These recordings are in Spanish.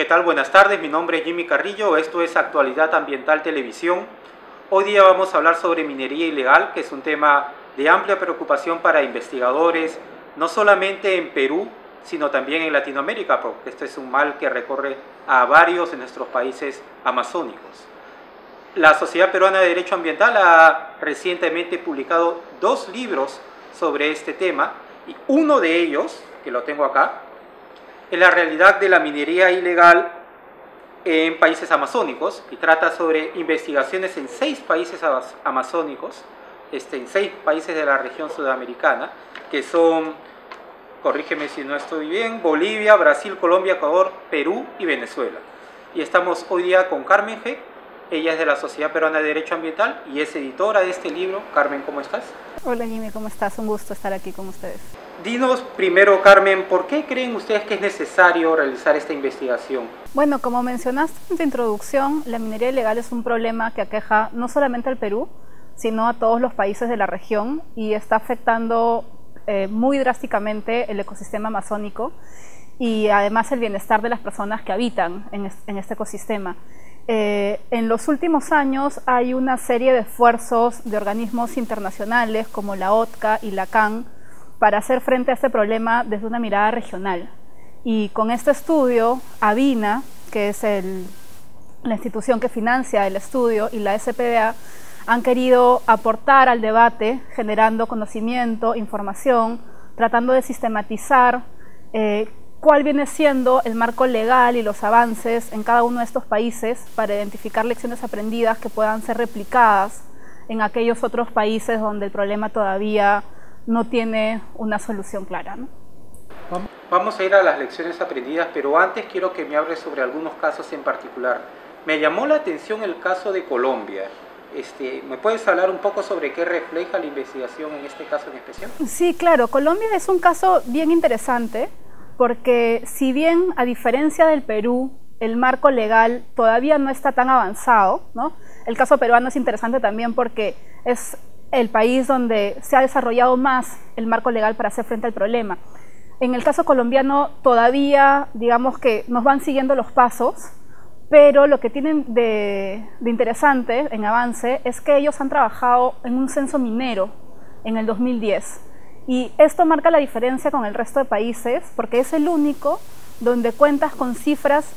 tal? Buenas tardes, mi nombre es Jimmy Carrillo, esto es Actualidad Ambiental Televisión. Hoy día vamos a hablar sobre minería ilegal, que es un tema de amplia preocupación para investigadores, no solamente en Perú, sino también en Latinoamérica, porque este es un mal que recorre a varios de nuestros países amazónicos. La Sociedad Peruana de Derecho Ambiental ha recientemente publicado 2 libros sobre este tema, y uno de ellos, que lo tengo acá, es la realidad de la minería ilegal en países amazónicos, y trata sobre investigaciones en 6 países amazónicos, en 6 países de la región sudamericana, que son, corrígeme si no estoy bien, Bolivia, Brasil, Colombia, Ecuador, Perú y Venezuela. Y estamos hoy día con Carmen G. Ella es de la Sociedad Peruana de Derecho Ambiental y es editora de este libro. Carmen, ¿cómo estás? Hola Jimmy, ¿cómo estás? Un gusto estar aquí con ustedes. Dinos primero, Carmen, ¿por qué creen ustedes que es necesario realizar esta investigación? Bueno, como mencionaste en tu introducción, la minería ilegal es un problema que aqueja no solamente al Perú, sino a todos los países de la región y está afectando muy drásticamente el ecosistema amazónico y además el bienestar de las personas que habitan en este ecosistema. En los últimos años hay una serie de esfuerzos de organismos internacionales como la OTCA y la CAN para hacer frente a este problema desde una mirada regional. Y con este estudio, ABINA, que es la institución que financia el estudio, y la SPDA, han querido aportar al debate generando conocimiento, información, tratando de sistematizar cuál viene siendo el marco legal y los avances en cada uno de estos países para identificar lecciones aprendidas que puedan ser replicadas en aquellos otros países donde el problema todavía no tiene una solución clara, ¿no? Vamos a ir a las lecciones aprendidas, pero antes quiero que me hables sobre algunos casos en particular. Me llamó la atención el caso de Colombia. ¿Me puedes hablar un poco sobre qué refleja la investigación en este caso en especial? Sí, claro. Colombia es un caso bien interesante porque si bien a diferencia del Perú el marco legal todavía no está tan avanzado, ¿no? El caso peruano es interesante también porque es el país donde se ha desarrollado más el marco legal para hacer frente al problema. En el caso colombiano todavía, digamos que nos van siguiendo los pasos, pero lo que tienen de interesante en avance es que ellos han trabajado en un censo minero en el 2010. Y esto marca la diferencia con el resto de países porque es el único donde cuentas con cifras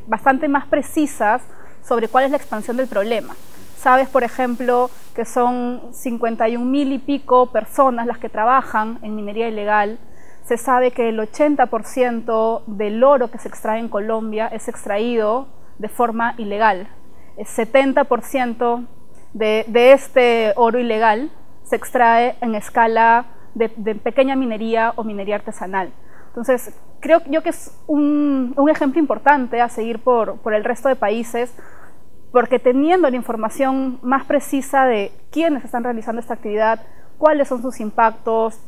bastante más precisas sobre cuál es la expansión del problema. Sabes, por ejemplo, que son 51.000 y pico personas las que trabajan en minería ilegal. Se sabe que el 80% del oro que se extrae en Colombia es extraído de forma ilegal. El 70% de este oro ilegal se extrae en escala de pequeña minería o minería artesanal. Entonces, creo yo que es un ejemplo importante a seguir por el resto de países, porque teniendo la información más precisa de quiénes están realizando esta actividad, cuáles son sus impactos,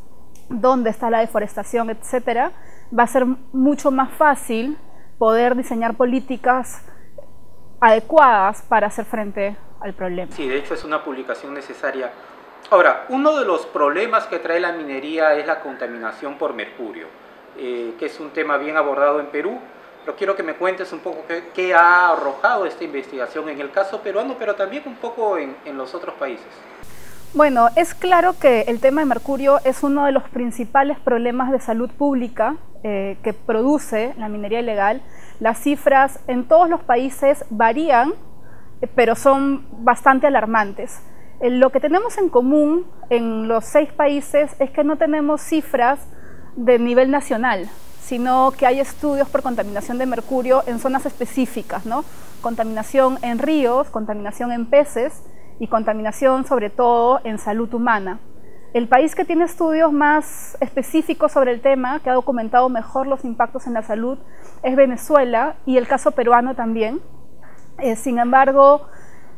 dónde está la deforestación, etcétera, va a ser mucho más fácil poder diseñar políticas adecuadas para hacer frente al problema. Sí, de hecho es una publicación necesaria. Ahora, uno de los problemas que trae la minería es la contaminación por mercurio, que es un tema bien abordado en Perú, pero quiero que me cuentes un poco qué ha arrojado esta investigación en el caso peruano, pero también un poco en los otros países. Bueno, es claro que el tema de mercurio es uno de los principales problemas de salud pública que produce la minería ilegal. Las cifras en todos los países varían, pero son bastante alarmantes. Lo que tenemos en común en los 6 países es que no tenemos cifras de nivel nacional, sino que hay estudios por contaminación de mercurio en zonas específicas, ¿no? Contaminación en ríos, contaminación en peces y contaminación sobre todo en salud humana. El país que tiene estudios más específicos sobre el tema, que ha documentado mejor los impactos en la salud, es Venezuela y el caso peruano también. Sin embargo,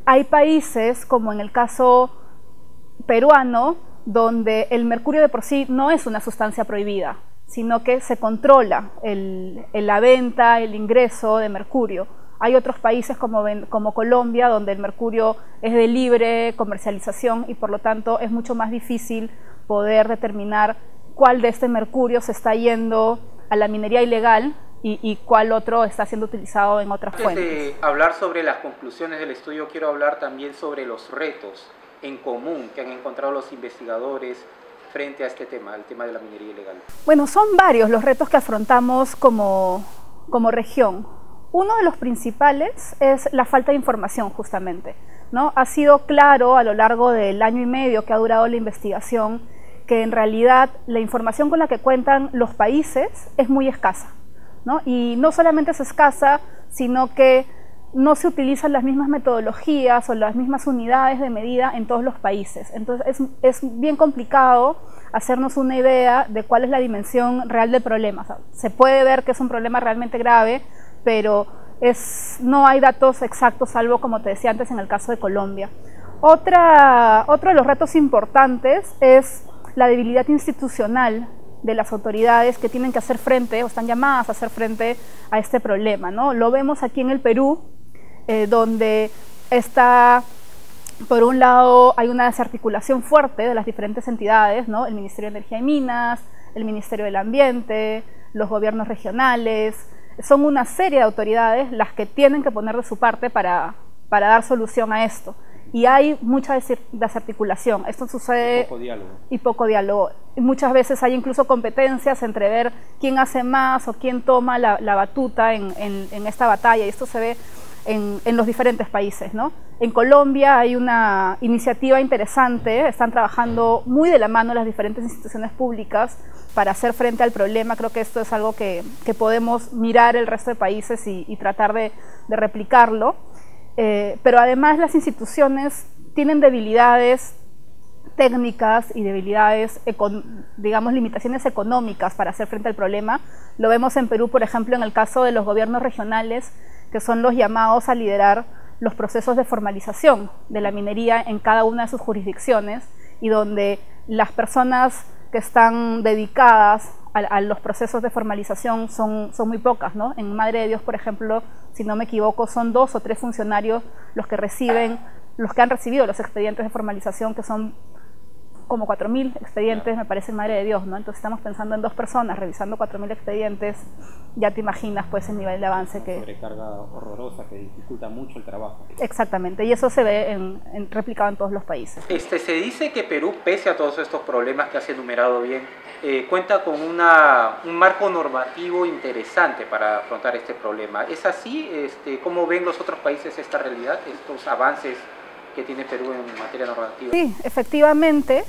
hay países, como en el caso peruano, donde el mercurio de por sí no es una sustancia prohibida, sino que se controla la venta, el ingreso de mercurio. Hay otros países como Colombia, donde el mercurio es de libre comercialización y por lo tanto es mucho más difícil poder determinar cuál de este mercurio se está yendo a la minería ilegal y cuál otro está siendo utilizado en otras fuentes. Antes de hablar sobre las conclusiones del estudio, quiero hablar también sobre los retos en común que han encontrado los investigadores frente a este tema, el tema de la minería ilegal. Bueno, son varios los retos que afrontamos como región. Uno de los principales es la falta de información, justamente, ¿no? Ha sido claro a lo largo del año y medio que ha durado la investigación que en realidad la información con la que cuentan los países es muy escasa, ¿no? Y no solamente es escasa, sino que no se utilizan las mismas metodologías o las mismas unidades de medida en todos los países. Entonces es bien complicado hacernos una idea de cuál es la dimensión real del problema. O sea, se puede ver que es un problema realmente grave, pero no hay datos exactos, salvo, como te decía antes, en el caso de Colombia. Otro de los retos importantes es la debilidad institucional de las autoridades que tienen que hacer frente, o están llamadas a hacer frente a este problema, ¿no? Lo vemos aquí en el Perú, donde está, por un lado, hay una desarticulación fuerte de las diferentes entidades, ¿no? El Ministerio de Energía y Minas, el Ministerio del Ambiente, los gobiernos regionales. Son una serie de autoridades las que tienen que poner de su parte para dar solución a esto. Y hay mucha desarticulación. Esto sucede... Y poco diálogo. Y muchas veces hay incluso competencias entre ver quién hace más o quién toma la batuta en esta batalla. Y esto se ve en los diferentes países, ¿no? En Colombia hay una iniciativa interesante. Están trabajando muy de la mano las diferentes instituciones públicas para hacer frente al problema. Creo que esto es algo que podemos mirar el resto de países y tratar de replicarlo. Pero además las instituciones tienen debilidades técnicas y debilidades, digamos, limitaciones económicas para hacer frente al problema. Lo vemos en Perú, por ejemplo, en el caso de los gobiernos regionales, que son los llamados a liderar los procesos de formalización de la minería en cada una de sus jurisdicciones, y donde las personas que están dedicadas a los procesos de formalización son muy pocas, ¿no? En Madre de Dios, por ejemplo, si no me equivoco, son 2 o 3 funcionarios los que han recibido los expedientes de formalización, que son como 4.000 expedientes, me parece, en Madre de Dios, ¿no? Entonces estamos pensando en 2 personas revisando 4.000 expedientes. Ya te imaginas, pues, el nivel de avance que... Sobrecarga horrorosa que dificulta mucho el trabajo. Exactamente, y eso se ve replicado en todos los países. Se dice que Perú, pese a todos estos problemas que has enumerado bien, cuenta con un marco normativo interesante para afrontar este problema. ¿Es así? ¿Cómo ven los otros países esta realidad, estos avances que tiene Perú en materia normativa? Sí, efectivamente,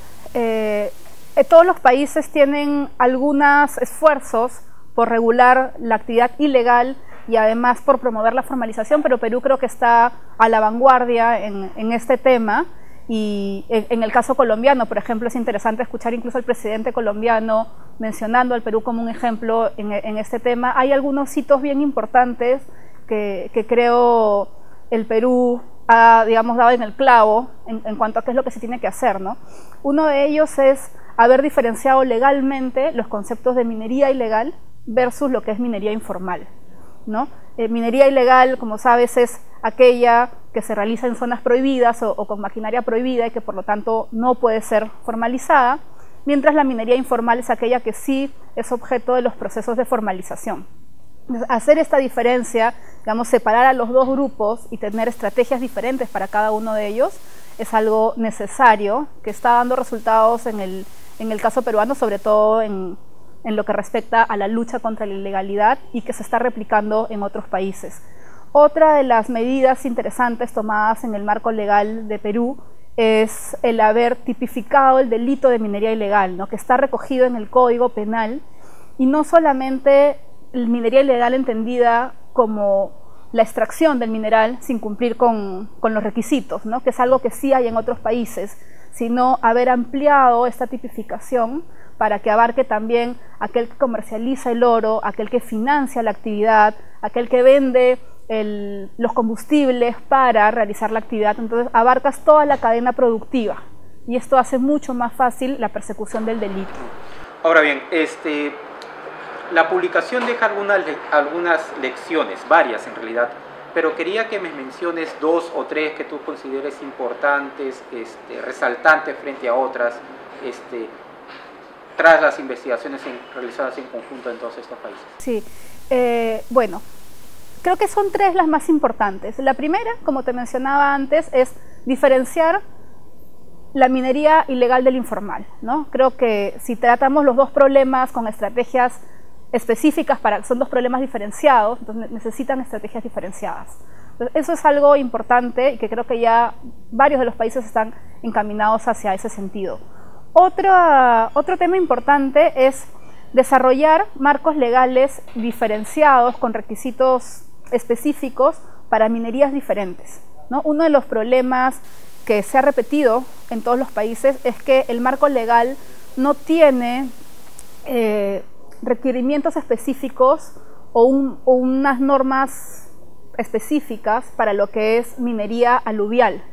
todos los países tienen algunos esfuerzos por regular la actividad ilegal y además por promover la formalización, pero Perú creo que está a la vanguardia en este tema. Y en el caso colombiano, por ejemplo, es interesante escuchar incluso al presidente colombiano mencionando al Perú como un ejemplo en este tema. Hay algunos hitos bien importantes que creo el Perú ha, digamos, dado en el clavo en cuanto a qué es lo que se tiene que hacer, ¿no? Uno de ellos es haber diferenciado legalmente los conceptos de minería ilegal versus lo que es minería informal, ¿no? Minería ilegal, como sabes, es aquella que se realiza en zonas prohibidas o con maquinaria prohibida y que por lo tanto no puede ser formalizada, mientras la minería informal es aquella que sí es objeto de los procesos de formalización. Hacer esta diferencia, digamos, separar a los dos grupos y tener estrategias diferentes para cada uno de ellos, es algo necesario, que está dando resultados en el caso peruano, sobre todo en lo que respecta a la lucha contra la ilegalidad, y que se está replicando en otros países. Otra de las medidas interesantes tomadas en el marco legal de Perú es el haber tipificado el delito de minería ilegal, ¿no? Que está recogido en el Código Penal, y no solamente minería ilegal entendida como la extracción del mineral sin cumplir con los requisitos, ¿no? Que es algo que sí hay en otros países, sino haber ampliado esta tipificación para que abarque también aquel que comercializa el oro, aquel que financia la actividad, aquel que vende los combustibles para realizar la actividad. Entonces abarcas toda la cadena productiva, y esto hace mucho más fácil la persecución del delito. Ahora bien, la publicación deja algunas lecciones, varias en realidad, pero quería que me menciones 2 o 3 que tú consideres importantes, resaltantes frente a otras, tras las investigaciones realizadas en conjunto en todos estos países. Sí, Bueno, creo que son tres las más importantes. La primera, como te mencionaba antes, es diferenciar la minería ilegal del informal, ¿no? Creo que si tratamos los dos problemas con estrategias específicas, son dos problemas diferenciados, entonces necesitan estrategias diferenciadas. Entonces, eso es algo importante y que creo que ya varios de los países están encaminados hacia ese sentido. Otro tema importante es desarrollar marcos legales diferenciados con requisitos específicos para minerías diferentes, ¿no? Uno de los problemas que se ha repetido en todos los países es que el marco legal no tiene requerimientos específicos o unas normas específicas para lo que es minería aluvial,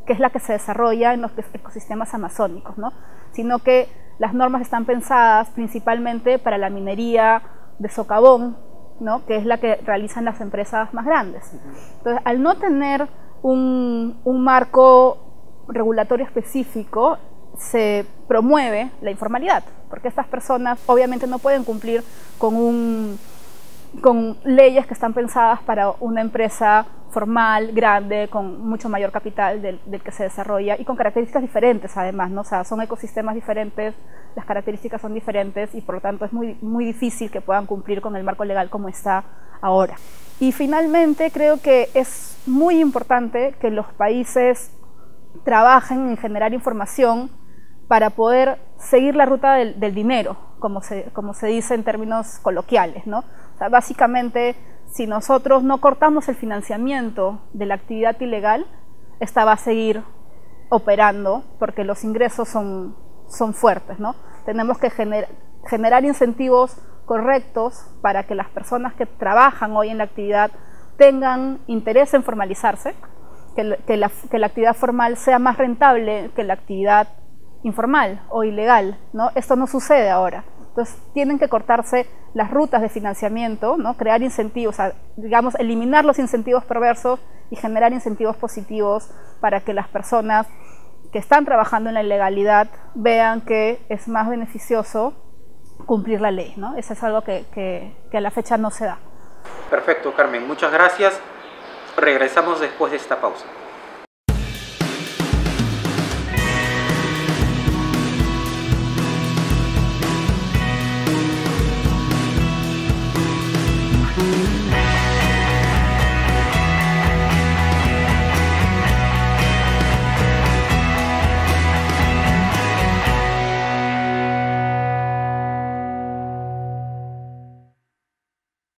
que es la que se desarrolla en los ecosistemas amazónicos, ¿no? Sino que las normas están pensadas principalmente para la minería de socavón, ¿no? Que es la que realizan las empresas más grandes. Entonces, al no tener un marco regulatorio específico, se promueve la informalidad, porque estas personas obviamente no pueden cumplir con leyes que están pensadas para una empresa formal, grande, con mucho mayor capital del que se desarrolla y con características diferentes además, ¿no? O sea, son ecosistemas diferentes, las características son diferentes y por lo tanto es muy difícil que puedan cumplir con el marco legal como está ahora. Y finalmente creo que es muy importante que los países trabajen en generar información para poder seguir la ruta del dinero, como se dice en términos coloquiales, ¿no? O sea, básicamente, si nosotros no cortamos el financiamiento de la actividad ilegal, esta va a seguir operando porque los ingresos son fuertes, ¿no? Tenemos que generar incentivos correctos para que las personas que trabajan hoy en la actividad tengan interés en formalizarse, que la actividad formal sea más rentable que la actividad informal o ilegal, ¿no? Esto no sucede ahora. Entonces tienen que cortarse las rutas de financiamiento, ¿no? Crear incentivos, o sea, digamos, eliminar los incentivos perversos y generar incentivos positivos para que las personas que están trabajando en la ilegalidad vean que es más beneficioso cumplir la ley, ¿no? Eso es algo que a la fecha no se da. Perfecto, Carmen, muchas gracias. Regresamos después de esta pausa.